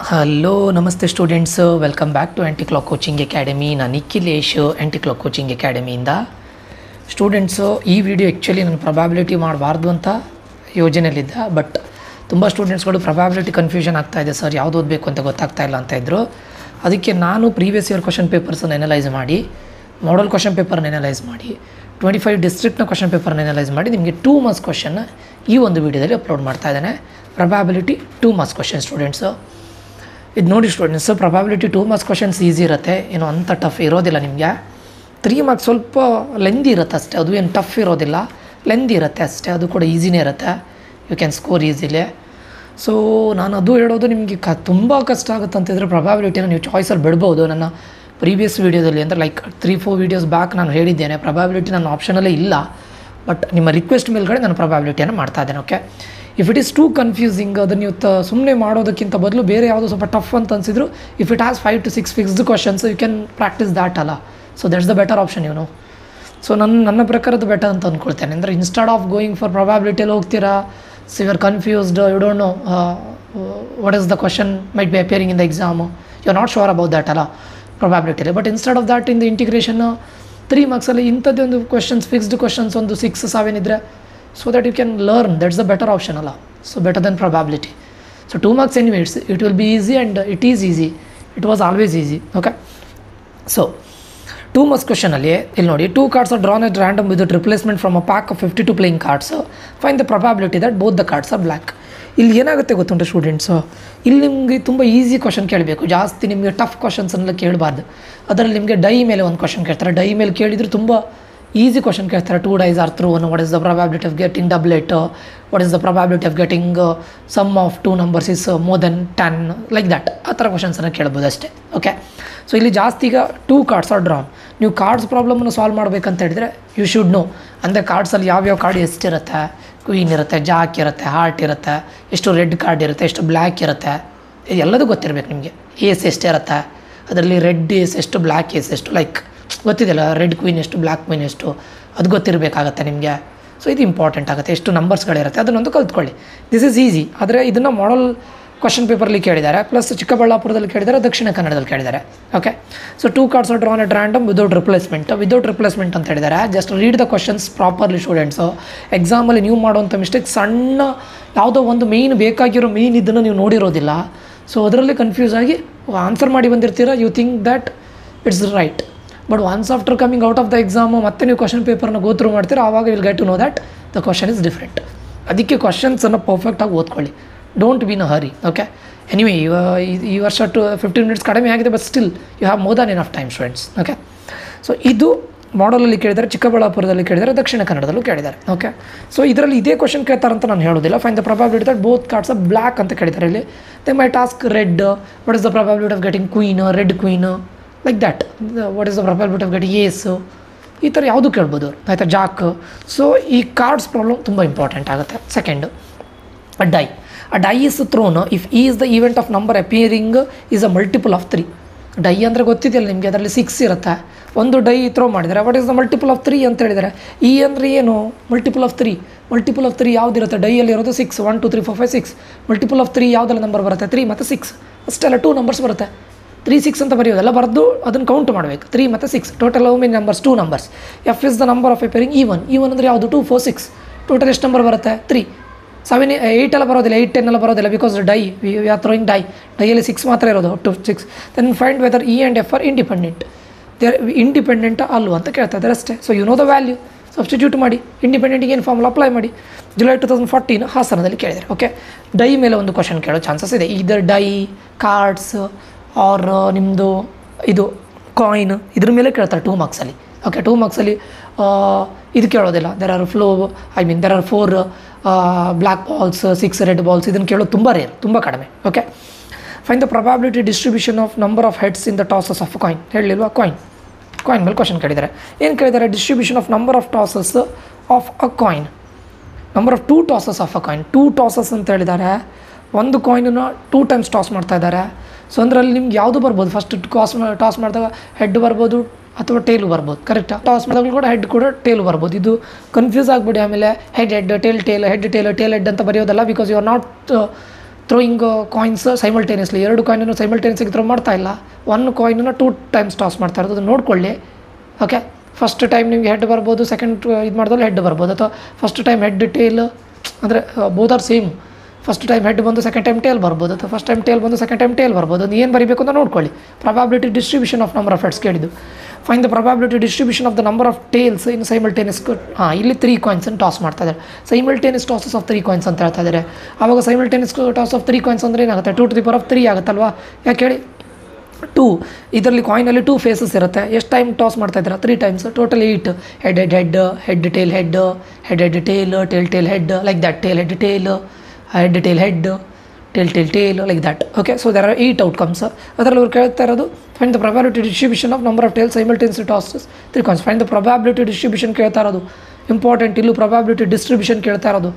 Hello ನಮಸ್ತೆ students, welcome back to anti clock coaching academy. ನಾನು Nikhilesh, anti clock coaching ಅಕಾಡೆಮಿಯಿಂದ. Students, ಈ video actually ನಾನು ಪ್ರೊಬ್ಯಾಬಿಲಿಟಿ ಮಾಡಬಾರ್ದು ಅಂತ ಯೋಜನೆಯಲ್ಲಿದ್ದೆ. ಬಟ್ ತುಂಬ ಸ್ಟೂಡೆಂಟ್ಸ್ಗಳು ಪ್ರೊಬ್ಯಾಬಿಲಿಟಿ ಕನ್ಫ್ಯೂಷನ್ ಆಗ್ತಾಯಿದೆ ಸರ್, ಯಾವುದು ಓದಬೇಕು ಅಂತ ಗೊತ್ತಾಗ್ತಾ ಇಲ್ಲ ಅಂತ ಇದ್ದರು. ಅದಕ್ಕೆ ನಾನು ಪ್ರೀವಿಯಸ್ ಇಯರ್ ಕ್ವಶನ್ ಪೇಪರ್ಸನ್ನು ಎನಲೈಸ್ ಮಾಡಿ, ಮಾಡಲ್ ಕ್ವಶನ್ ಪೇಪರ್ನ ಎನಲೈಸ್ ಮಾಡಿ, 25 ಡಿಸ್ಟ್ರಿಕ್ಟ್ನ ಕ್ವಶನ್ ಪೇಪರ್ನ ಎನಲೈಸ್ ಮಾಡಿ ನಿಮಗೆ 2 ಮಾರ್ಕ್ಸ್ ಕ್ವಶನ್ನ ಈ ಒಂದು ವಿಡಿಯೋದಲ್ಲಿ ಅಪ್ಲೋಡ್ ಮಾಡ್ತಾ ಇದ್ದೇನೆ. Probability 2 marks question students. ಇದು ನೋಡಿ students, probability 2 marks questions easy ಇರುತ್ತೆ, ಏನೋ ಅಂಥ ಟಫ್ ಇರೋದಿಲ್ಲ ನಿಮಗೆ. 3 ಮಾರ್ಕ್ಸ್ ಸ್ವಲ್ಪ ಲೆಂದಿ ಇರುತ್ತೆ ಅಷ್ಟೇ, ಅದು ಏನು ಟಫ್ ಇರೋದಿಲ್ಲ, ಲೆಂದಿ ಇರುತ್ತೆ ಅಷ್ಟೇ, ಅದು ಕೂಡ ಈಸಿನೇ ಇರುತ್ತೆ. You can score easily. So ನಾನು ಅದು ಹೇಳೋದು, ನಿಮಗೆ ತುಂಬ ಕಷ್ಟ ಆಗುತ್ತೆ ಅಂತಿದ್ರೆ ಪ್ರೊಬ್ಯಾಬಿಲಿಟಿನ ನೀವು ಚಾಯ್ಸಲ್ಲಿ ಬಿಡ್ಬೋದು. ನನ್ನ ಪ್ರೀವಿಯಸ್ ವೀಡಿಯೋದಲ್ಲಿ ಅಂದರೆ ಲೈಕ್ 3-4 ವೀಡಿಯೋಸ್ ಬ್ಯಾಕ್ ನಾನು ಹೇಳಿದ್ದೇನೆ, ಪ್ರೊಬ್ಯಾಬಿಲಿಟಿ ನನ್ನ ಆಪ್ಷನಲ್ಲೇ ಇಲ್ಲ. ಬಟ್ ನಿಮ್ಮ ರಿಕ್ವೆಸ್ಟ್ ಮೇಲ್ಗಡೆ ನಾನು ಪ್ರೊಬ್ಯಾಬಿಲಿಟಿಯನ್ನು ಮಾಡ್ತಾ ಇದ್ದೇನೆ. Okay, if it is two confusing, ಅದನ್ನು ನೀವು ಸುಮ್ಮನೆ ಮಾಡೋದಕ್ಕಿಂತ ಬದಲು ಬೇರೆ ಯಾವುದೋ ಸ್ವಲ್ಪ ಟಫ್ ಅಂತ ಅನಿಸಿದ್ರು, if it has 5 to 6 fixed questions, you can practice that ಅಲ್ಲ. So that's the better option ಇವನು. ಸೊ ನನ್ನ ಪ್ರಕಾರದ ಬೆಟರ್ ಅಂತ ಅಂದ್ಕೊಳ್ತೇನೆ. ಅಂದರೆ ಇನ್ಸ್ಟೆಡ್ ಆಫ್ ಗೋಯಿಂಗ್ ಫಾರ್ ಪ್ರೊಬ್ಯಾಬಿಲಿಟಿಯಲ್ಲಿ ಹೋಗ್ತೀರಾ, so you are confused, you don't know what is the question might be appearing in the exam, you are not sure about that ಅಲ್ಲ ಪ್ರೊಬ್ಯಾಬಿಲಿಟಿಯಲ್ಲಿ. But instead of that in the integration 3 ಮಾರ್ಕ್ಸಲ್ಲಿ ಇಂಥದ್ದೇ ಒಂದು questions, fixed questions ಒಂದು 6-7 ಇದ್ದರೆ, so that you can learn, that's the better option alla. So better than probability. So 2 marks anyway, it will be easy, and it is easy, it was always easy. Okay, so 2 marks question alli illi nodi, 2 cards are drawn at random with a replacement from a pack of 52 playing cards. Find the probability that both the cards are black. ಇಲ್ಲಿ ಏನಾಗುತ್ತೆ ಗೊತ್ತುಂಟು students, ಇಲ್ಲಿ ನಿಮಗೆ ತುಂಬ easy question ಕೇಳಬೇಕು, ಜಾಸ್ತಿ ನಿಮಗೆ tough ಕ್ವಶನ್ಸನ್ನೆಲ್ಲ ಕೇಳಬಾರ್ದು. ಅದರಲ್ಲಿ ನಿಮಗೆ ಡೈ ಮೇಲೆ ಒಂದು ಕ್ವಶನ್ ಕೇಳ್ತಾರೆ, ಡೈ ಮೇಲೆ ಕೇಳಿದರೆ ತುಂಬ ಈಸಿ ಕ್ವಶನ್ ಕೇಳ್ತಾರೆ. 2 dice are thrown, what is the probability of getting doublet, what is the probability of getting sum of 2 numbers is more than 10, like that. ಆ ಥರ ಕ್ವಶನ್ಸನ್ನು ಕೇಳ್ಬೋದು ಅಷ್ಟೇ. ಓಕೆ, ಸೊ ಇಲ್ಲಿ ಜಾಸ್ತಿ ಈಗ 2 cards are drawn. ನೀವು cards ಪ್ರಾಬ್ಲಮನ್ನು solve ಮಾಡಬೇಕಂತ ಹೇಳಿದರೆ ಯು ಶುಡ್ ನೋ, ಅಂದರೆ ಕಾರ್ಡ್ಸಲ್ಲಿ ಯಾವ್ಯಾವ ಕಾರ್ಡ್ ಎಷ್ಟಿರುತ್ತೆ, ಕ್ವೀನ್ ಇರುತ್ತೆ, ಜಾಕ್ ಇರುತ್ತೆ, ಹಾರ್ಟ್ ಇರುತ್ತೆ, ಎಷ್ಟು ರೆಡ್ ಕಾರ್ಡ್ ಇರುತ್ತೆ, ಎಷ್ಟು ಬ್ಲ್ಯಾಕ್ ಇರುತ್ತೆ, ಎಲ್ಲದೂ ಗೊತ್ತಿರಬೇಕು ನಿಮಗೆ. ಏಸ್ ಎಷ್ಟಿರುತ್ತೆ, ಅದರಲ್ಲಿ ರೆಡ್ ಏಸ್ ಎಷ್ಟು, ಬ್ಲ್ಯಾಕ್ ಏಸ್ ಎಷ್ಟು, ಲೈಕ್ ಗೊತ್ತಿದೆಯಲ್ಲ, ರೆಡ್ ಕ್ವೀನ್ ಎಷ್ಟು, ಬ್ಲ್ಯಾಕ್ ಕ್ವೀನ್ ಎಷ್ಟು, ಅದು ಗೊತ್ತಿರಬೇಕಾಗತ್ತೆ ನಿಮಗೆ. ಸೊ ಇದು ಇಂಪಾರ್ಟೆಂಟ್ ಆಗುತ್ತೆ, ಎಷ್ಟು ನಂಬರ್ಸ್ಗಳಿರುತ್ತೆ ಅದನ್ನೊಂದು ಕಲ್ತ್ಕೊಳ್ಳಿ. This is easy. ಆದರೆ ಇದನ್ನು ಮಾಡಲ್ ಕ್ವಶನ್ ಪೇಪರಲ್ಲಿ ಕೇಳಿದ್ದಾರೆ, ಪ್ಲಸ್ ಚಿಕ್ಕಬಳ್ಳಾಪುರದಲ್ಲಿ ಕೇಳಿದ್ದಾರೆ, ದಕ್ಷಿಣ ಕನ್ನಡದಲ್ಲಿ ಕೇಳಿದ್ದಾರೆ. Okay, so 2 cards are drawn at random without replacement ಅಂತ ಹೇಳಿದ್ದಾರೆ. Just read the questions properly students. ಎಕ್ಸಾಮಲ್ಲಿ ನೀವು ಮಾಡುವಂಥ ಮಿಸ್ಟೇಕ್, ಸಣ್ಣ ಯಾವುದೋ ಒಂದು ಮೇಯ್ನ್ ಬೇಕಾಗಿರೋ ಮೇಯ್ನ್ ಇದನ್ನು ನೀವು ನೋಡಿರೋದಿಲ್ಲ. ಸೊ ಅದರಲ್ಲಿ ಕನ್ಫ್ಯೂಸ್ ಆಗಿ ಆನ್ಸರ್ ಮಾಡಿ ಬಂದಿರ್ತೀರ, you think that it's right. But once after coming out of the exam ಮತ್ತೆ ನೀವು ಕ್ವಶನ್ ಪೇಪರ್ನ ಗೋ ಥ್ರೂ ಮಾಡ್ತೀರಾ, ಆವಾಗ will get to know that the question is different. ಅದಕ್ಕೆ ಕ್ವಶನ್ಸನ್ನು ಪರ್ಫೆಕ್ಟಾಗಿ ಓದ್ಕೊಳ್ಳಿ, don't be in a hurry. Okay, anyway ಈ ವರ್ಷ 15 minutes ಕಡಿಮೆ ಆಗಿದೆ, but still you have more than enough time students. Okay, so ಇದು ಮಾಡಲಲ್ಲಿ ಕೇಳಿದ್ದಾರೆ, ಚಿಕ್ಕಬಳ್ಳಾಪುರದಲ್ಲಿ ಕೇಳಿದ್ದಾರೆ, ದಕ್ಷಿಣ ಕನ್ನಡದಲ್ಲೂ ಕೇಳಿದ್ದಾರೆ. ಓಕೆ, ಸೊ ಇದರಲ್ಲಿ ಇದೇ ಕ್ವಶನ್ ಕೇಳ್ತಾರಂತ ನಾನು ಹೇಳೋದಿಲ್ಲ. Find the probability that both cards are black ಅಂತ ಕೇಳಿದ್ದಾರೆ. ಇಲ್ಲಿ they may task red, what is the probability of getting queen, red queen, like that. What is the probability of getting ace, ಈ ಥರ ಯಾವುದು ಕೇಳ್ಬೋದು ಆಯಿತಾ, ಜಾಕ್. ಸೊ ಈ cards problem ತುಂಬ ಇಂಪಾರ್ಟೆಂಟ್ ಆಗುತ್ತೆ. Second, a die is thrown if E is the event of number appearing is a multiple of 3. Dye ಅಂದರೆ ಗೊತ್ತಿದೆಯಲ್ಲ ನಿಮಗೆ, ಅದರಲ್ಲಿ 6 ಇರುತ್ತೆ. ಒಂದು ಡೈ ಥ್ರೋ ಮಾಡಿದರೆ what is the multiple of 3 ಅಂತ ಹೇಳಿದರೆ, ಇ ಅಂದರೆ ಏನು, ಮಲ್ಟಿಪಲ್ ಆಫ್ 3 ಯಾವುದಿರುತ್ತೆ, ಡೈಯಲ್ಲಿ ಇರೋದು 6, 1 2 3 4 5 6. ಮಲ್ಟಿಪಲ್ ಆಫ್ 3 ಯಾವುದೆಲ್ಲ ನಂಬರ್ ಬರುತ್ತೆ, 3 ಮತ್ತು 6 ಅಷ್ಟೆಲ್ಲ 2 ನಂಬರ್ಸ್ ಬರುತ್ತೆ. 3 6 ಅಂತ ಬರೆಯೋದೆಲ್ಲ ಬರೆದು ಅದನ್ನು ಕೌಂಟ್ ಮಾಡಬೇಕು. 3 ಮತ್ತು 6 total how many numbers, 2 numbers. F is the number of appearing even ಅಂದರೆ ಯಾವುದು, 2 4 6. ಟೋಟಲ್ ಎಷ್ಟು ನಂಬರ್ ಬರುತ್ತೆ, 3 7 8 ಎಲ್ಲ ಬರೋದಿಲ್ಲ, 8 10 ಎಲ್ಲ ಬರೋದಿಲ್ಲ, because die we are throwing ಡೈಯಲ್ಲಿ 6 ಮಾತ್ರ ಇರೋದು, 2 6. Then find whether E and F are independent, independent ಅಲ್ವ ಅಂತ ಕೇಳ್ತಾ ಇದ್ದಾರೆ ಅಷ್ಟೇ. So you know the value, substitute ಮಾಡಿ, ಇಂಡಿಪೆಂಡೆಂಟಿಗೆ ಏನು ಫಾರ್ಮುಲಾ ಅಪ್ಲೈ ಮಾಡಿ. ಜುಲೈ 2014 ಹಾಸನದಲ್ಲಿ ಕೇಳಿದ್ದಾರೆ. ಓಕೆ, ಡೈ ಮೇಲೆ ಒಂದು ಕ್ವಶನ್ ಕೇಳೋ ಚಾನ್ಸಸ್ ಇದೆ, ಇದರ್ ಡೈ, ಕಾರ್ಡ್ಸ್ ಆರ್ ನಿಮ್ಮದು ಇದು ಕಾಯಿನ್, ಇದ್ರ ಮೇಲೆ ಕೇಳ್ತಾರೆ 2 ಮಾರ್ಕ್ಸಲ್ಲಿ. ಓಕೆ, 2 ಮಾರ್ಕ್ಸಲ್ಲಿ ಇದು ಕೇಳೋದಿಲ್ಲ, there are 4 black balls, 6 red balls, ಇದನ್ನು ಕೇಳೋದು ತುಂಬ ರೇರ್, ತುಂಬ ಕಡಿಮೆ. Okay, find the probability distribution of number of heads in the tosses of coin. ಹೇಳಿಲ್ವಾ, ಕಾಯಿನ್ ಮೇಲೆ ಕ್ವಶನ್ ಕೇಳಿದ್ದಾರೆ. ಏನು ಕೇಳಿದ್ದಾರೆ, distribution of number of tosses of a coin, number of 2 tosses of a coin. 2 tosses ಅಂತ ಹೇಳಿದ್ದಾರೆ, ಒಂದು ಕಾಯಿನನ್ನು 2 times toss ಮಾಡ್ತಾ ಇದ್ದಾರೆ. ಸೊ ಅದರಲ್ಲಿ ನಿಮ್ಗೆ ಯಾವುದು ಬರ್ಬೋದು, ಫಸ್ಟ್ ಟಾಸ್ ಮಾಡಿದಾಗ ಹೆಡ್ ಬರ್ಬೋದು ಅಥವಾ ಟೇಲು ಬರ್ಬೋದು, ಕರೆಕ್ಟಾ. ಟಾಸ್ ಮಾಡಿದಾಗ ಕೂಡ ಹೆಡ್ ಕೂಡ ಟೇಲು ಬರ್ಬೋದು. ಇದು ಕನ್ಫ್ಯೂಸ್ ಆಗಿಬಿಡಿ ಆಮೇಲೆ ಹೆಡ್ ಟೇಲ್ ಹೆಡ್ ಅಂತ ಬರೆಯೋದಲ್ಲ, because you are not throwing coins simultaneously 2 ಕಾಯಿನನ್ನು ಸೈಮಲ್ಟೇನಿಯಸ್ಲಿ ಥ್ರೋ ಮಾಡ್ತಾ ಇಲ್ಲ, 1 ಕಾಯಿನನ್ನು 2 ಟೈಮ್ಸ್ ಟಾಸ್ ಮಾಡ್ತಾ ಇರೋದು. ಅದನ್ನು ನೋಡ್ಕೊಳ್ಳಿ. ಓಕೆ, ಫಸ್ಟ್ ಟೈಮ್ ನಿಮಗೆ ಹೆಡ್ ಬರ್ಬೋದು, ಸೆಕೆಂಡ್ ಇದು ಮಾಡಿದ್ರೆ ಹೆಡ್ ಬರ್ಬೋದು, ಅಥವಾ ಫಸ್ಟ್ ಟೈಮ್ ಹೆಡ್ ಟೇಲ್ ಅಂದರೆ both are same. First time head ಬಂದು ಸೆಕೆಂಡ್ ಟೈಮ್ ಟೇಲ್ ಬರ್ಬೋದು, ಅಥವಾ ಫಸ್ಟ್ ಟೈಮ್ ಟೇಲ್ ಬಂದು ಸೆಕೆಂಡ್ ಟೈಮ್ ಟೇಲ್ ಬರ್ಬೋದು. ಅದು ಏನು ಬರೀಬೇಕು ಅಂತ ನೋಡ್ಕೊಳ್ಳಿ. Probability distribution of number of heads ಕೇಳಿದ್ದು. Find the probability distribution of the number of tails in simultaneous. ಇಲ್ಲಿ 3 ಕಾಯಿನ್ಸನ್ನು ಟಾಸ್ ಮಾಡ್ತಾ ಇದ್ದಾರೆ. ಸೈಮಲ್ಟೇನಿಯಸ್ ಟಾಸಸ್ ಆಫ್ 3 ಕಾಯಿನ್ಸ್ ಅಂತ ಹೇಳ್ತಾ ಇದ್ದಾರೆ. ಆವಾಗ ಸೈಮಲ್ಟೇನಿಯಸ್ ಟಾಸ್ ಆಫ್ 3 ಕಾಯಿನ್ಸ್ ಅಂದರೆ ಏನಾಗುತ್ತೆ? 2 to the power of 3 ಆಗುತ್ತಲ್ವಾ? ಯಾಕೆ ಹೇಳಿ? 2 ಇದರಲ್ಲಿ ಕಾಯಿನಲ್ಲಿ 2 ಫೇಸಸ್ ಇರುತ್ತೆ. ಎಷ್ಟು ಟೈಮ್ ಟಾಸ್ ಮಾಡ್ತಾ ಇದ್ದೀರಾ? 3 times. Total 8. Head head head, head tail head, head head tail, tail tail head, like that. Tail head tail, head tail head, tail tail tail, like that. Okay, so there are 8 outcomes. ಅದರಲ್ಲಿ ಅವ್ರು ಕೇಳ್ತಾ ಇರೋದು find the probability distribution of number of tail simultaneous tosses 3 coins. Find the probability distribution ಕೇಳ್ತಾ ಇರೋದು important. ಇಲ್ಲೂ probability distribution ಕೇಳ್ತಾ ಇರೋದು.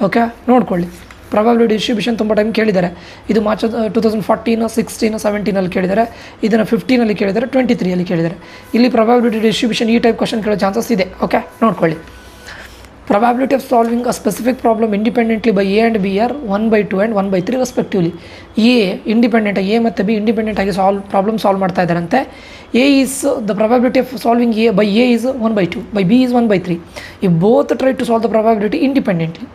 Okay, ನೋಡ್ಕೊಳ್ಳಿ. ಪ್ರೊಬಬಿಲಿಟಿ ಡಿಸ್ಟ್ರಿಬ್ಯೂಷನ್ ತುಂಬ ಟೈಮ್ ಕೇಳಿದ್ದಾರೆ. ಇದು ಮಾರ್ಚ್ 2014, 16, 17 ಕೇಳಿದ್ದಾರೆ. ಇದನ್ನು 15 ಕೇಳಿದ್ದಾರೆ, 23 ಕೇಳಿದ್ದಾರೆ. ಇಲ್ಲಿ ಪ್ರೊಬಬಿಲಿಟಿ ಡಿಸ್ಟ್ರಿಬ್ಯೂಷನ್ ಈ ಟೈಪ್ ಕ್ವಶನ್ ಕೇಳೋ ಚಾನ್ಸಸ್ ಇದೆ. ಓಕೆ, ನೋಡ್ಕೊಳ್ಳಿ. Probability of solving a specific problem independently by A and B are 1/2 and 1/3 respectively. A independent, A ಮತ್ತು B independent ಆಗಿ ಪ್ರಾಬ್ಲಮ್ ಸಾಲ್ವ್ ಮಾಡ್ತಾ ಇದ್ದಾರಂತೆ. A is the probability of solving A by A is 1/2, by B is 1/3. If both try to solve the probability independently,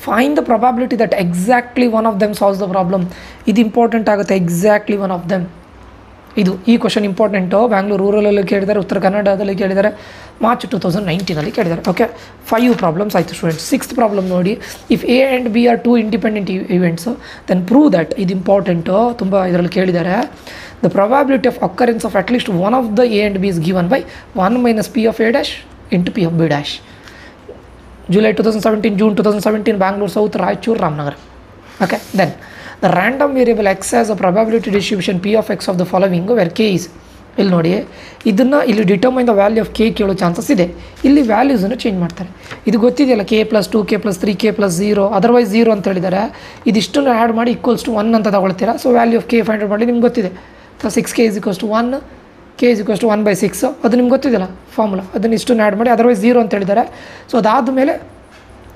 find the probability that exactly one of them solves the problem. ಇದು important ಆಗುತ್ತೆ. exactly one of them. ಈ question important. Bangalore ರೂರಲಲ್ಲಿ ಕೇಳಿದ್ದಾರೆ, ಉತ್ತರ ಕನ್ನಡದಲ್ಲಿ ಕೇಳಿದ್ದಾರೆ, March 2019 ಕೇಳಿದ್ದಾರೆ. Okay, 5 problems ಆಯಿತು ಸ್ಟೂಡೆಂಟ್ಸ್. 6th ಪ್ರಾಬ್ಲಮ್ ನೋಡಿ. If A and B are 2 independent events then prove that. ಇದು ಇಂಪಾರ್ಟೆಂಟು, ತುಂಬ ಇದರಲ್ಲಿ ಕೇಳಿದ್ದಾರೆ. The probability of occurrence of at least one of the A and B is given by 1 - P of A dash into P of B dash. July 2017, June 2017, Bangalore South, Raichur, Ramnagar. Okay, then the random variable x has a probability distribution P of x of the following where k is. ಇಲ್ಲಿ ನೋಡಿ, ಇದನ್ನು ಇಲ್ಲಿ determine the value of K ಕೇಳೋ chances ಇದೆ. ಇಲ್ಲಿ ವ್ಯಾಲ್ಯೂಸನ್ನು change ಮಾಡ್ತಾರೆ. ಇದು ಗೊತ್ತಿದೆಯಲ್ಲ, K+2, K+3, K+0, otherwise 0 ಅಂತ ಹೇಳಿದ್ದಾರೆ. ಇದಿಷ್ಟನ್ನು ಆ್ಯಡ್ ಮಾಡಿ = 1 ಅಂತ ತಗೊಳ್ತೀರಾ. So value of K find out ಮಾಡಿ ನಿಮ್ಗೆ ಗೊತ್ತಿದೆ. 6k = 1, k = 1/6. ಅದು ನಿಮ್ಗೆ ಗೊತ್ತಿದೆಯಲ್ಲ ಫಾರ್ಮುಲಾ. ಅದನ್ನು ಇಷ್ಟನ್ನು ಆ್ಯಡ್ ಮಾಡಿ, ಅದರ್ವೈಸ್ 0 ಅಂತ ಹೇಳಿದ್ದಾರೆ. ಸೊ ಅದಾದಮೇಲೆ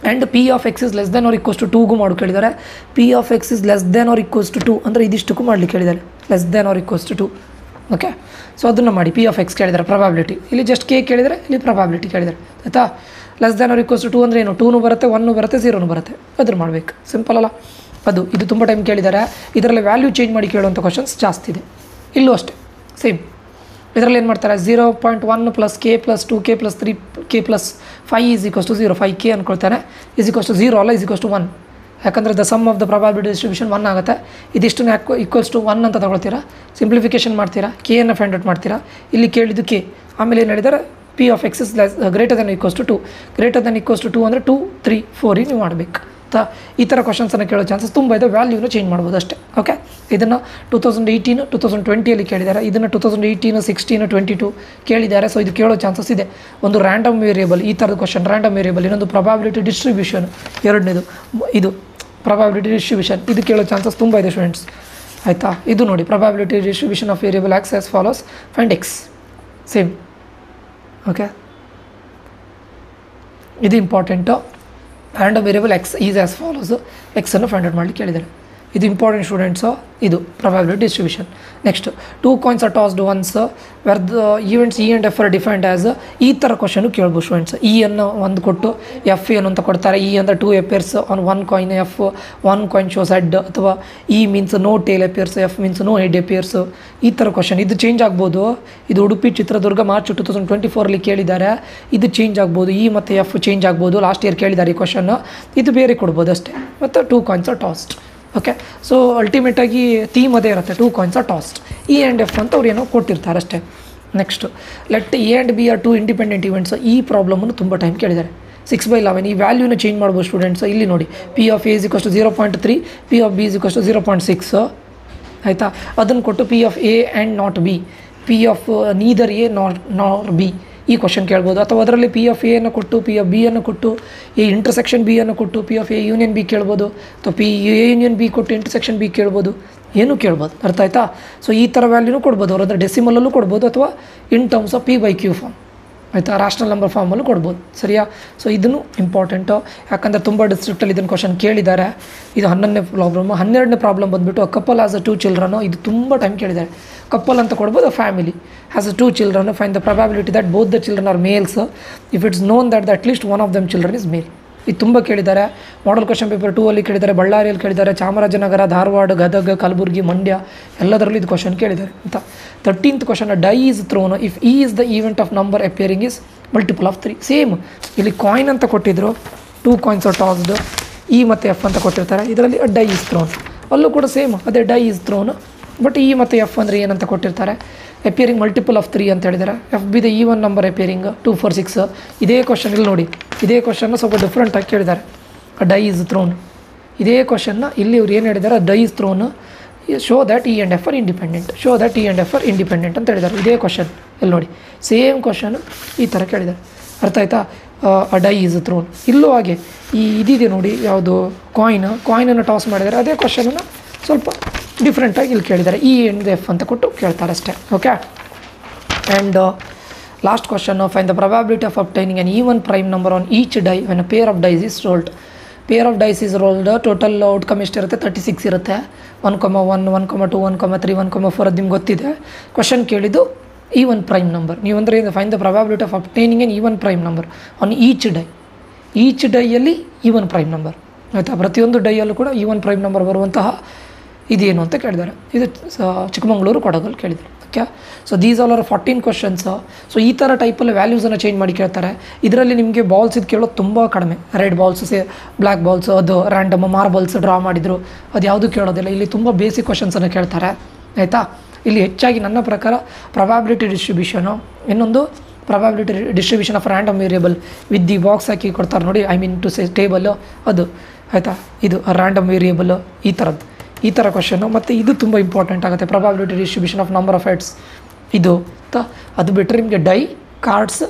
and P of x is less than or equals to 2ಗೂ ಮಾಡಿ ಕೇಳಿದ್ದಾರೆ. P of x is less than or equals to 2 ಅಂದರೆ ಇದಿಷ್ಟಕ್ಕೂ ಮಾಡಲಿಕ್ಕೆ ಕೇಳಿದ್ದಾರೆ, less than or equals to 2. Okay, so ಅದನ್ನು ಮಾಡಿ. P of x ಕೇಳಿದ್ದಾರೆ, ಪ್ರೊಬಬಿಲಿಟಿ. ಇಲ್ಲಿ ಜಸ್ಟ್ ಕೆ ಕೇಳಿದರೆ, ಇಲ್ಲಿ ಪ್ರೊಬಬಿಲಿಟಿ ಕೇಳಿದ್ದಾರೆ. ಆಯಿತಾ? Less than or equals to 2 ಅಂದರೆ ಏನು? 2ನೂ ಬರುತ್ತೆ, 1ನೂ ಬರುತ್ತೆ, 0ನೂ ಬರುತ್ತೆ. ಅದನ್ನು ಮಾಡಬೇಕು. ಸಿಂಪಲ್ ಅಲ್ಲ ಅದು. ಇದು ತುಂಬ ಟೈಮ್ ಕೇಳಿದ್ದಾರೆ. ಇದರಲ್ಲಿ ವ್ಯಾಲ್ಯೂ ಚೇಂಜ್ ಮಾಡಿ ಕೇಳುವಂಥ ಕ್ವಶನ್ಸ್ ಜಾಸ್ತಿ ಇದೆ. ಇಲ್ಲೂ ಅಷ್ಟೇ ಸೇಮ್. ಇದರಲ್ಲಿ ಏನು ಮಾಡ್ತಾರೆ? 0.1 + k + 2k + 3k + 5 = 0. 5k ಅಂದ್ಕೊಳ್ತಾನೆ. = 0 ಅಲ್ಲ, = 1. ಯಾಕಂದರೆ the sum of the probability distribution 1 ಆಗುತ್ತೆ. ಇದಿಷ್ಟನ್ನು = 1 ಅಂತ ತಗೊಳ್ತೀರಾ, ಸಿಂಪ್ಲಿಫಿಕೇಷನ್ ಮಾಡ್ತೀರಾ, ಕೆಯನ್ನು ಫೈಂಡ್ ಔಟ್ ಮಾಡ್ತೀರಾ. ಇಲ್ಲಿ ಕೇಳಿದ್ದು ಕೆ. ಆಮೇಲೆ ಏನು ಹೇಳಿದ್ದಾರೆ? P of x is greater than or equals to 2. greater than or equals to 2 ಅಂದರೆ 2, 3, 4 ನೀವು ಮಾಡಬೇಕು. ಈ ಥರ ಕ್ವಶನ್ಸನ್ನು ಕೇಳೋ ಚಾನ್ಸಸ್ ತುಂಬ ಇದೆ. ವ್ಯಾಲ್ಯೂನ ಚೇಂಜ್ ಮಾಡ್ಬೋದು ಅಷ್ಟೇ. ಓಕೆ, ಇದನ್ನು 2018, 2020 ಕೇಳಿದ್ದಾರೆ. ಇದನ್ನು 2018, 16, 22 ಕೇಳಿದ್ದಾರೆ. ಸೊ ಇದು ಕೇಳೋ ಚಾನ್ಸಸ್ ಇದೆ. ಒಂದು ರ್ಯಾಂಡಮ್ ವೇರಿಯೇಬಲ್, ಈ ಥರದ ಕ್ವಶನ್ ರ್ಯಾಂಡಮ್ ವೇರಿಯೇಬಲ್. ಇನ್ನೊಂದು ಪ್ರೊಬಬಿಲಿಟಿ ಡಿಸ್ಟ್ರಿಬ್ಯೂಷನ್, ಎರಡನೇದು ಇದು ಪ್ರೊಬಬಿಲಿಟಿ ಡಿಸ್ಟ್ರಿಬ್ಯೂಷನ್. ಇದು ಕೇಳೋ ಚಾನ್ಸಸ್ ತುಂಬ ಇದೆ ಸ್ಟೂಡೆಂಟ್ಸ್. ಆಯಿತಾ? ಇದು ನೋಡಿ, probability distribution of variable X as follows. Find X. Same. Okay, ಇದು important. Random variable X is as follows. ಎಕ್ಸನ್ನು ಫೈಂಡ್ ಔಟ್ ಮಾಡಲಿಕ್ಕೆ ಕೇಳಿದ್ದಾರೆ. ಇದು ಇಂಪಾರ್ಟೆಂಟ್ ಸ್ಟೂಡೆಂಟ್ಸು. ಇದು probability distribution. Next, 2 coins are tossed once where the events E and F are defined as. ಈ ಥರ question ಕೇಳ್ಬೋದು students. E ಅನ್ನು ಒಂದು ಕೊಟ್ಟು ಎಫ್ ಏನು ಅಂತ ಕೊಡ್ತಾರೆ. ಇ ಅಂದರೆ 2 appears on 1 coin, F 1 coin shows head, ಅಥವಾ E means no tail appears, F means no head appears. ಈ ಥರ ಕ್ವಶನ್. ಇದು ಚೇಂಜ್ ಆಗ್ಬೋದು. ಇದು ಉಡುಪಿ ಚಿತ್ರದುರ್ಗ ಮಾರ್ಚ್ 2024 ಕೇಳಿದ್ದಾರೆ. ಇದು ಚೇಂಜ್ ಆಗ್ಬೋದು. ಇ ಮತ್ತು ಎಫ್ ಚೇಂಜ್ ಆಗ್ಬೋದು. ಲಾಸ್ಟ್ ಇಯರ್ ಕೇಳಿದ್ದಾರೆ ಈ ಕ್ವಶನ್ನು. ಇದು ಬೇರೆ ಕೊಡ್ಬೋದು ಅಷ್ಟೇ. ಮತ್ತು 2 coins are tossed. Okay, so ಅಲ್ಟಿಮೇಟಾಗಿ ಥೀಮ್ ಅದೇ ಇರುತ್ತೆ. 2 coins are tossed. E and F ಅಂತ ಅವ್ರು ಏನೋ ಕೊಟ್ಟಿರ್ತಾರೆ ಅಷ್ಟೇ. Next, let A and B are 2 independent events. ಈ ಪ್ರಾಬ್ಲಮನ್ನು ತುಂಬ ಟೈಮ್ ಕೇಳಿದ್ದಾರೆ. 6/11. ಈ ವ್ಯಾಲ್ಯೂನ ಚೇಂಜ್ ಮಾಡ್ಬೋದು ಸ್ಟೂಡೆಂಟ್ಸ್. ಇಲ್ಲಿ ನೋಡಿ, P of A = 0.3, P of B = 0.6. ಆಯಿತಾ? ಅದನ್ನು ಕೊಟ್ಟು P of A and not B, P of neither A nor B ಈ ಕ್ವಶನ್ ಕೇಳ್ಬೋದು. ಅಥವಾ ಅದರಲ್ಲಿ P of A ಅನ್ನು ಕೊಟ್ಟು, P of B ಅನ್ನು ಕೊಟ್ಟು, A ಇಂಟರ್ಸೆಕ್ಷನ್ B ಅನ್ನು ಕೊಟ್ಟು P of A union B ಕೇಳ್ಬೋದು. ಅಥವಾ P A ಯೂನಿಯನ್ B ಕೊಟ್ಟು ಇಂಟರ್ಸೆಕ್ಷನ್ B ಕೇಳ್ಬೋದು. ಏನೂ ಕೇಳ್ಬೋದು. ಅರ್ಥ ಆಯ್ತಾ? ಸೊ ಈ ಥರ ವ್ಯಾಲ್ಯೂನೂ ಕೊಡ್ಬೋದು. ಅವ್ರ ಹತ್ರ ಡೆಸಿಮಲಲ್ಲೂ ಕೊಡ್ಬೋದು, ಅಥವಾ in terms of P/Q form. ಆಯಿತಾ. ರ್ಯಾಷನಲ್ ನಂಬರ್ ಫಾರ್ಮಲ್ಲೂ ಕೊಡ್ಬೋದು, ಸರಿಯಾ. ಸೊ ಇದನ್ನು ಇಂಪಾರ್ಟೆಂಟು, ಯಾಕಂದರೆ ತುಂಬ ಡಿಸ್ಟ್ರಿಕ್ಟಲ್ಲಿ ಇದನ್ನು ಕ್ವಶನ್ ಕೇಳಿದ್ದಾರೆ. ಇದು 11ನೇ ಪ್ರಾಬ್ಲಮ್. 12ನೇ ಪ್ರಾಬ್ಲಮ್ ಬಂದುಬಿಟ್ಟು ಕಪಲ್ ಆಸ್ ಅ 2 ಚಿಲ್ಡ್ರನು. ಇದು ತುಂಬ ಟೈಮ್ ಕೇಳಿದ್ದಾರೆ. ಕಪಲ್ ಅಂತ ಕೊಡ್ಬೋದು, family has a 2 children, find the probability that both the children are males if it's known that at least one of them children is male. ಇದು ತುಂಬ ಕೇಳಿದ್ದಾರೆ. Model question paper 2 ಅಲ್ಲಿ ಕೇಳಿದ್ದಾರೆ, ಬಳ್ಳಾರಿಯಲ್ಲಿ ಕೇಳಿದ್ದಾರೆ, ಚಾಮರಾಜನಗರ, ಧಾರವಾಡ, ಗದಗ, ಕಲಬುರಗಿ, ಮಂಡ್ಯ ಎಲ್ಲದರಲ್ಲೂ ಇದು ಕ್ವಶನ್ ಕೇಳಿದ್ದಾರೆ ಅಂತ. 13th question, die is thrown if E is the event of number appearing is multiple of 3. Same ಇಲ್ಲಿ ಕಾಯಿನ್ ಅಂತ ಕೊಟ್ಟಿದ್ರು, 2 ಕಾಯಿನ್ಸ್ ಟಾಸ್ಡ್, ಇ ಮತ್ತು ಎಫ್ ಅಂತ ಕೊಟ್ಟಿರ್ತಾರೆ. ಇದರಲ್ಲಿ ಡೈ ಈಸ್ ಥ್ರೋನ್, ಅಲ್ಲೂ ಕೂಡ ಸೇಮ್ ಅದೇ die is thrown. But E ಮತ್ತು ಎಫ್ ಅಂದರೆ ಏನಂತ ಕೊಟ್ಟಿರ್ತಾರೆ, ಅಪಿಯರಿಂಗ್ ಮಲ್ಟಿಪಲ್ ಆಫ್ 3 ಅಂತ ಹೇಳಿದ್ದಾರೆ. F be the even number appearing 2, 4, 6. ಇದೇ ಕ್ವಶನ್ ಇಲ್ಲಿ ನೋಡಿ, ಇದೇ ಕ್ವಶನ್ನ ಸ್ವಲ್ಪ ಡಿಫ್ರೆಂಟಾಗಿ ಕೇಳಿದ್ದಾರೆ. ಡೈ ಈಸ್ ಥ್ರೋನ್, ಇದೇ ಕ್ವಶನ್ನ ಇಲ್ಲಿ ಇವ್ರು ಏನು ಹೇಳಿದ್ದಾರೆ, die is thrown show that E and F are independent, show that E and F are independent ಅಂತ ಹೇಳಿದ್ದಾರೆ. ಇದೇ ಕ್ವಶನ್ ಇಲ್ಲಿ ನೋಡಿ, ಸೇಮ್ ಕ್ವಶನ್ ಈ ಥರ ಕೇಳಿದ್ದಾರೆ. ಅರ್ಥ ಆಯ್ತಾ. Die is thrown. ಇಲ್ಲೂ ಹಾಗೆ ಇದಿದೆ ನೋಡಿ, ಯಾವುದು ಕಾಯಿನನ್ನು ಟಾಸ್ ಮಾಡಿದ್ದಾರೆ. ಅದೇ ಕ್ವಶನನ್ನು ಸ್ವಲ್ಪ ಡಿಫ್ರೆಂಟಾಗಿ ಇಲ್ಲಿ ಕೇಳಿದ್ದಾರೆ, ಇ ಆ್ಯಂಡ್ ಎಫ್ ಅಂತ ಕೊಟ್ಟು ಕೇಳ್ತಾರೆ ಅಷ್ಟೇ. Okay. And last question, find the probability of obtaining an even prime number on each die when a pair of dice is rolled. Pair of dice is rolled, total outcome ಎಷ್ಟಿರುತ್ತೆ, 36 ಇರುತ್ತೆ. 1,1, 1,2, 1,3, 1,4 ಅದು ನಿಮ್ಗೆ ಗೊತ್ತಿದೆ. Question ಕೇಳಿದ್ದು even prime number. ನೀವಂದರೆ find the probability of obtaining an even prime number on each die. Each ಡೈಯಲ್ಲಿ even prime number, ಆಯಿತಾ. ಪ್ರತಿಯೊಂದು ಡೈಯಲ್ಲೂ ಕೂಡ ಈವನ್ ಪ್ರೈಮ್ ನಂಬರ್ ಬರುವಂತಹ ಇದೇನು ಅಂತ ಕೇಳಿದ್ದಾರೆ. ಇದು ಚಿಕ್ಕಮಗಳೂರು, ಕೊಡಗಲ್ಲಿ ಕೇಳಿದ್ದಾರೆ. Okay. So these all are 14 questions. So ಈ ಥರ ಟೈಪಲ್ಲಿ ವ್ಯಾಲ್ಯೂಸನ್ನು ಚೇಂಜ್ ಮಾಡಿ ಕೇಳ್ತಾರೆ. ಇದರಲ್ಲಿ ನಿಮಗೆ ಬಾಲ್ಸ್ ಇದು ಕೇಳೋದು ತುಂಬ ಕಡಿಮೆ. ರೆಡ್ ಬಾಲ್ಸ್, ಬ್ಲ್ಯಾಕ್ ಬಾಲ್ಸ್, ಅದು ರ್ಯಾಂಡಮ್ ಮಾರ್ಬಲ್ಸ್ ಡ್ರಾ ಮಾಡಿದರು, ಅದು ಯಾವುದೂ ಕೇಳೋದಿಲ್ಲ. ಇಲ್ಲಿ ತುಂಬ ಬೇಸಿಕ್ ಕ್ವಶನ್ಸನ್ನು ಕೇಳ್ತಾರೆ, ಆಯಿತಾ. ಇಲ್ಲಿ ಹೆಚ್ಚಾಗಿ ನನ್ನ ಪ್ರಕಾರ ಪ್ರೊಬ್ಯಾಬಿಲಿಟಿ ಡಿಸ್ಟ್ರಿಬ್ಯೂಷನು, ಇನ್ನೊಂದು probability distribution of random variable with the box ಹಾಕಿ ಕೊಡ್ತಾರೆ ನೋಡಿ, I mean to say table, ಅದು ಆಯಿತಾ. ಇದು ರ್ಯಾಂಡಮ್ ವೇರಿಯಬಲ್, ಈ ಥರ ಕ್ವಶನು. ಮತ್ತು ಇದು ತುಂಬ ಇಂಪಾರ್ಟೆಂಟ್ ಆಗುತ್ತೆ, probability distribution of number of heads. ಇದು ಅದು ಬಿಟ್ಟರೆ ನಿಮಗೆ die, cards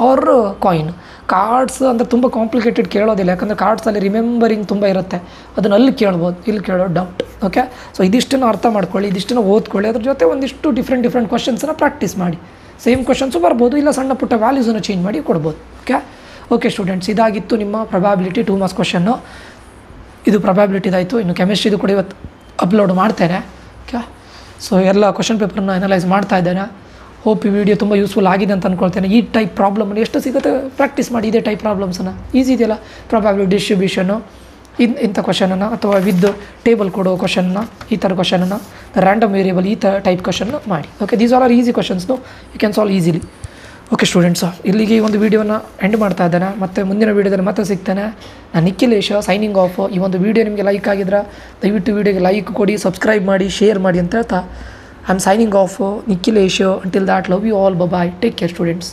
or coin. Cards ಅಂದರೆ ತುಂಬ ಕಾಂಪ್ಲಿಕೇಟೆಡ್ ಕೇಳೋದಿಲ್ಲ, ಯಾಕಂದರೆ ಕಾರ್ಡ್ಸಲ್ಲಿ ರಿಮೆಂಬರಿಂಗ್ ತುಂಬ ಇರುತ್ತೆ, ಅದನ್ನು ಅಲ್ಲಿ ಕೇಳ್ಬೋದು, ಇಲ್ಲಿ ಕೇಳೋ ಡೌಟ್. ಓಕೆ. ಸೊ ಇದಿಷ್ಟನ್ನು ಅರ್ಥ ಮಾಡ್ಕೊಳ್ಳಿ, ಇದಿಷ್ಟನ್ನು ಓದ್ಕೊಳ್ಳಿ. ಅದ್ರ ಜೊತೆ ಒಂದಿಷ್ಟು ಡಿಫ್ರೆಂಟ್ ಕ್ವಶನ್ಸನ್ನು ಪ್ರಾಕ್ಟೀಸ್ ಮಾಡಿ. ಸೇಮ್ ಕ್ವಶನ್ಸು ಬರ್ಬೋದು, ಇಲ್ಲ ಸಣ್ಣ ಪುಟ್ಟ ವ್ಯಾಲ್ಯೂಸನ್ನು ಚೇಂಜ್ ಮಾಡಿ ಕೊಡ್ಬೋದು. ಓಕೆ ಸ್ಟೂಡೆಂಟ್ಸ್, ಇದಾಗಿತ್ತು ನಿಮ್ಮ ಪ್ರೊಬ್ಯಾಬಿಲಿಟಿ 2 ಮಾರ್ಕ್ಸ್ ಕ್ವಶನ್ನು. ಇದು ಪ್ರೊಬ್ಯಾಬಿಲಿಟಿದಾಯಿತು. ಇನ್ನು ಕೆಮಿಸ್ಟ್ರಿದು ಕೂಡ ಇವತ್ತು ಅಪ್ಲೋಡ್ ಮಾಡ್ತೇನೆ. ಓಕೆ. ಸೊ ಎಲ್ಲ ಕ್ವಶನ್ ಪೇಪರನ್ನ ಅನಲೈಸ್ ಮಾಡ್ತಾ ಇದ್ದೇನೆ. ಹೋಪ್ ಈ ವಿಡಿಯೋ ತುಂಬ ಯೂಸ್ಫುಲ್ ಆಗಿದೆ ಅಂತ ಅಂದ್ಕೊಳ್ತೇನೆ. ಈ ಟೈಪ್ ಪ್ರಾಬ್ಲಮನ್ನು ಎಷ್ಟು ಸಿಗುತ್ತೆ ಪ್ರಾಕ್ಟೀಸ್ ಮಾಡಿ. ಇದೇ ಟೈಪ್ ಪ್ರಾಬ್ಲಮ್ಸನ್ನು ಈಸಿ ಇದೆಯಲ್ಲ, ಪ್ರೊಬ್ಯಾಬಿಲಿಟಿ ಡಿಸ್ಟ್ರಿಬ್ಯೂಷನ್ನು, ಇಂಥ ಕ್ವಶನನ್ನು, ಅಥವಾ ವಿತ್ ಟೇಬಲ್ ಕೊಡೋ ಕ್ವಶನ್ನ, ಈ ಥರ ಕ್ವಶನನ್ನು, ರ್ಯಾಂಡಮ್ ವೇರಿಯಬಲ್, ಈ ಥರ ಟೈಪ್ ಕ್ವಶನ್ನ ಮಾಡಿ. ಓಕೆ. ದೀಸ್ ಆರ್ ಈಸಿ ಕ್ವಶನ್ಸ್ನು, you can solve easily. Okay students, ಇಲ್ಲಿಗೆ ಈ ಒಂದು ವೀಡಿಯೋನ ಎಂಡ್ ಮಾಡ್ತಾ ಇದ್ದೇನೆ. ಮತ್ತು ಮುಂದಿನ ವೀಡಿಯೋದಲ್ಲಿ ಮತ್ತೆ ಸಿಗ್ತೇನೆ. ನಾನು ನಿಖಿಲೇಶ್, ಸೈನಿಂಗ್ ಆಫ್. ಈ ಒಂದು ವೀಡಿಯೋ ನಿಮಗೆ ಲೈಕ್ ಆಗಿದ್ರೆ ದಯವಿಟ್ಟು ವೀಡಿಯೋಗೆ ಲೈಕ್ ಕೊಡಿ, ಸಬ್ಸ್ಕ್ರೈಬ್ ಮಾಡಿ, ಶೇರ್ ಮಾಡಿ ಅಂತ ಹೇಳ್ತಾ I am signing off. Nikhilesh. Until that, love you all. Bye. Take care students.